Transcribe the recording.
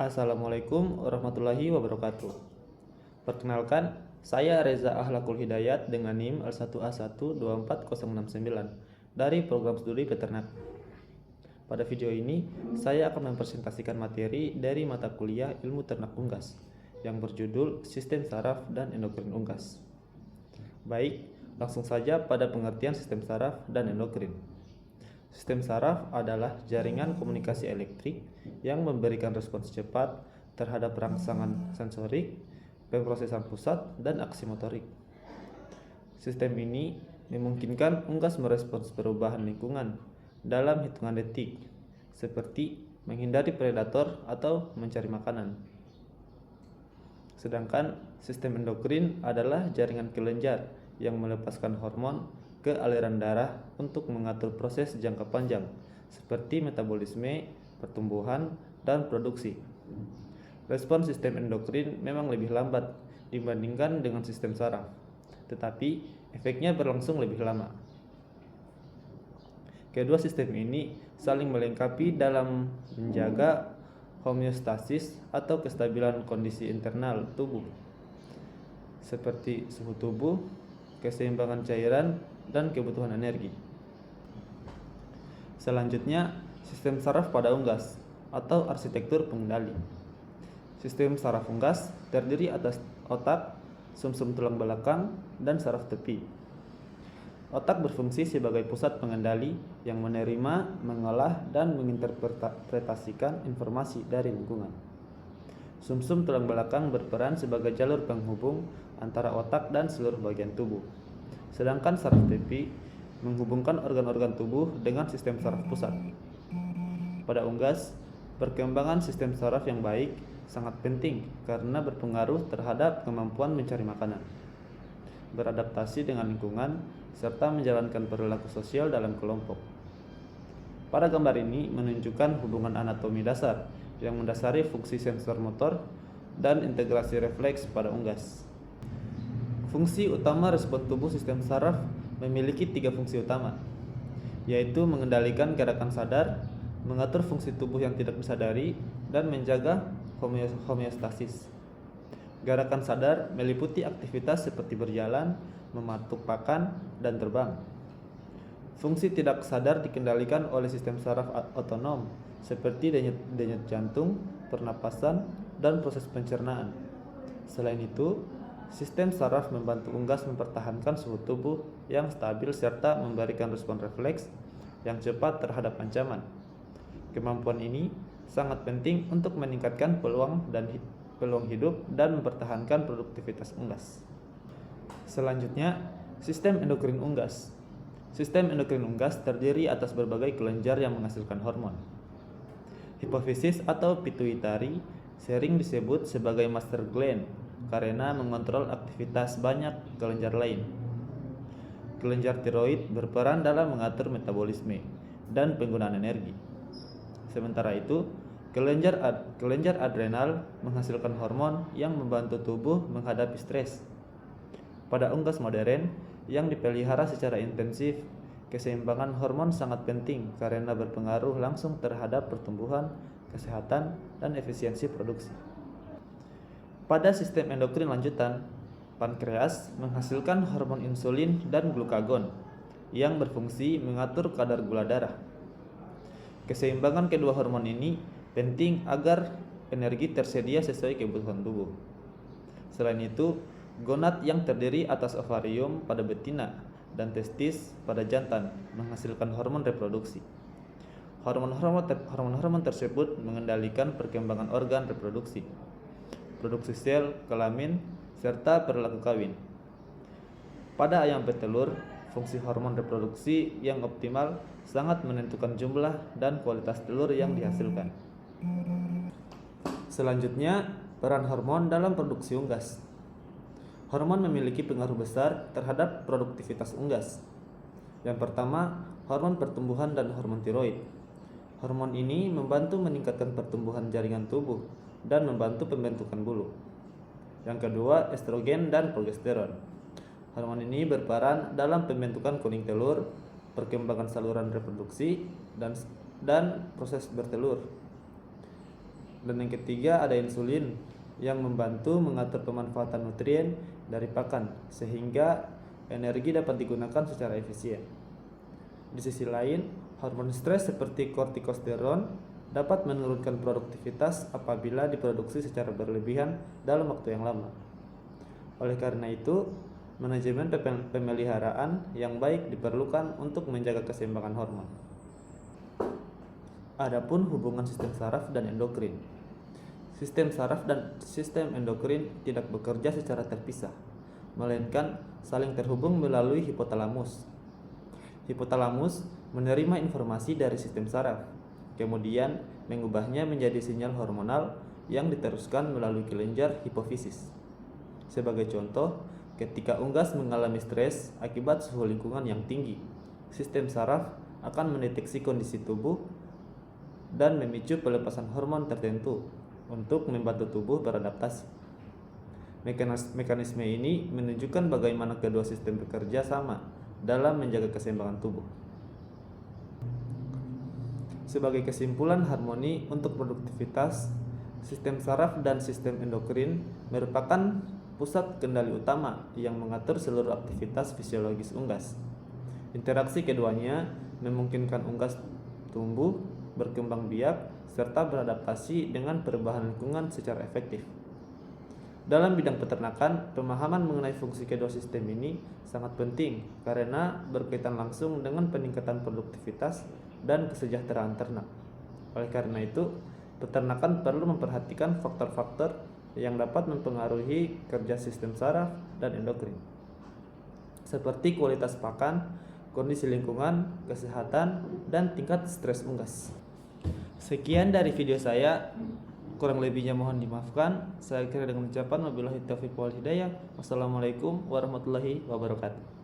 Assalamualaikum warahmatullahi wabarakatuh. Perkenalkan, saya Reza Ahlakul Hidayat dengan NIM L1A1240069 dari program studi peternak. Pada video ini, saya akan mempresentasikan materi dari mata kuliah Ilmu Ternak Unggas yang berjudul Sistem Saraf dan Endokrin Unggas. Baik, langsung saja pada pengertian sistem saraf dan endokrin. Sistem saraf adalah jaringan komunikasi elektrik yang memberikan respons cepat terhadap rangsangan sensorik, pemrosesan pusat, dan aksi motorik. Sistem ini memungkinkan unggas merespons perubahan lingkungan dalam hitungan detik, seperti menghindari predator atau mencari makanan. Sedangkan sistem endokrin adalah jaringan kelenjar yang melepaskan hormon ke aliran darah untuk mengatur proses jangka panjang seperti metabolisme, pertumbuhan, dan produksi. Respons sistem endokrin memang lebih lambat dibandingkan dengan sistem saraf, tetapi efeknya berlangsung lebih lama. Kedua sistem ini saling melengkapi dalam menjaga homeostasis atau kestabilan kondisi internal tubuh, seperti suhu tubuh, keseimbangan cairan, dan kebutuhan energi. Selanjutnya, sistem saraf pada unggas atau arsitektur pengendali. Sistem saraf unggas terdiri atas otak, sumsum tulang belakang, dan saraf tepi. Otak berfungsi sebagai pusat pengendali yang menerima, mengolah, dan menginterpretasikan informasi dari lingkungan. Sumsum tulang belakang berperan sebagai jalur penghubung antara otak dan seluruh bagian tubuh. Sedangkan saraf tepi menghubungkan organ-organ tubuh dengan sistem saraf pusat. Pada unggas, perkembangan sistem saraf yang baik sangat penting karena berpengaruh terhadap kemampuan mencari makanan, beradaptasi dengan lingkungan, serta menjalankan perilaku sosial dalam kelompok. Pada gambar ini menunjukkan hubungan anatomi dasar yang mendasari fungsi sensor motor dan integrasi refleks pada unggas. Fungsi utama respons tubuh sistem saraf memiliki 3 fungsi utama, yaitu mengendalikan gerakan sadar, mengatur fungsi tubuh yang tidak disadari, dan menjaga homeostasis. Gerakan sadar meliputi aktivitas seperti berjalan, mematuk pakan, dan terbang. Fungsi tidak sadar dikendalikan oleh sistem saraf otonom seperti denyut jantung, pernapasan, dan proses pencernaan. Selain itu, sistem saraf membantu unggas mempertahankan suhu tubuh yang stabil serta memberikan respon refleks yang cepat terhadap ancaman. Kemampuan ini sangat penting untuk meningkatkan peluang hidup dan mempertahankan produktivitas unggas. Selanjutnya, sistem endokrin unggas. Sistem endokrin unggas terdiri atas berbagai kelenjar yang menghasilkan hormon. Hipofisis atau pituitari sering disebut sebagai master gland karena mengontrol aktivitas banyak kelenjar lain. Kelenjar tiroid berperan dalam mengatur metabolisme dan penggunaan energi. Sementara itu, kelenjar adrenal menghasilkan hormon yang membantu tubuh menghadapi stres. Pada unggas modern yang dipelihara secara intensif, keseimbangan hormon sangat penting karena berpengaruh langsung terhadap pertumbuhan, kesehatan, dan efisiensi produksi. Pada sistem endokrin lanjutan, pankreas menghasilkan hormon insulin dan glukagon yang berfungsi mengatur kadar gula darah. Keseimbangan kedua hormon ini penting agar energi tersedia sesuai kebutuhan tubuh. Selain itu, gonad yang terdiri atas ovarium pada betina dan testis pada jantan menghasilkan hormon reproduksi. Hormon-hormon tersebut mengendalikan perkembangan organ reproduksi, produksi sel, kelamin, serta perilaku kawin. Pada ayam petelur, fungsi hormon reproduksi yang optimal sangat menentukan jumlah dan kualitas telur yang dihasilkan. Selanjutnya, peran hormon dalam produksi unggas. Hormon memiliki pengaruh besar terhadap produktivitas unggas. Yang pertama, hormon pertumbuhan dan hormon tiroid. Hormon ini membantu meningkatkan pertumbuhan jaringan tubuh dan membantu pembentukan bulu. Yang kedua, estrogen dan progesteron. Hormon ini berperan dalam pembentukan kuning telur, perkembangan saluran reproduksi, dan proses bertelur. Dan yang ketiga ada insulin yang membantu mengatur pemanfaatan nutrien dari pakan sehingga energi dapat digunakan secara efisien. Di sisi lain, hormon stres seperti kortikosteron dapat menurunkan produktivitas apabila diproduksi secara berlebihan dalam waktu yang lama. Oleh karena itu, manajemen pemeliharaan yang baik diperlukan untuk menjaga keseimbangan hormon. Adapun hubungan sistem saraf dan endokrin. Sistem saraf dan sistem endokrin tidak bekerja secara terpisah, melainkan saling terhubung melalui hipotalamus. Hipotalamus menerima informasi dari sistem saraf, kemudian mengubahnya menjadi sinyal hormonal yang diteruskan melalui kelenjar hipofisis. Sebagai contoh, ketika unggas mengalami stres akibat suhu lingkungan yang tinggi, sistem saraf akan mendeteksi kondisi tubuh dan memicu pelepasan hormon tertentu untuk membantu tubuh beradaptasi. Mekanisme ini menunjukkan bagaimana kedua sistem bekerja sama dalam menjaga keseimbangan tubuh. Sebagai kesimpulan harmoni untuk produktivitas, sistem saraf dan sistem endokrin merupakan pusat kendali utama yang mengatur seluruh aktivitas fisiologis unggas. Interaksi keduanya memungkinkan unggas tumbuh, berkembang biak, serta beradaptasi dengan perubahan lingkungan secara efektif. Dalam bidang peternakan, pemahaman mengenai fungsi kedua sistem ini sangat penting karena berkaitan langsung dengan peningkatan produktivitas dan kesejahteraan ternak. Oleh karena itu, peternakan perlu memperhatikan faktor-faktor yang dapat mempengaruhi kerja sistem saraf dan endokrin, seperti kualitas pakan, kondisi lingkungan, kesehatan, dan tingkat stres unggas. Sekian dari video saya, kurang lebihnya mohon dimaafkan. Saya akhiri dengan ucapan wabillahi taufiq wal hidayah. Wassalamualaikum warahmatullahi wabarakatuh.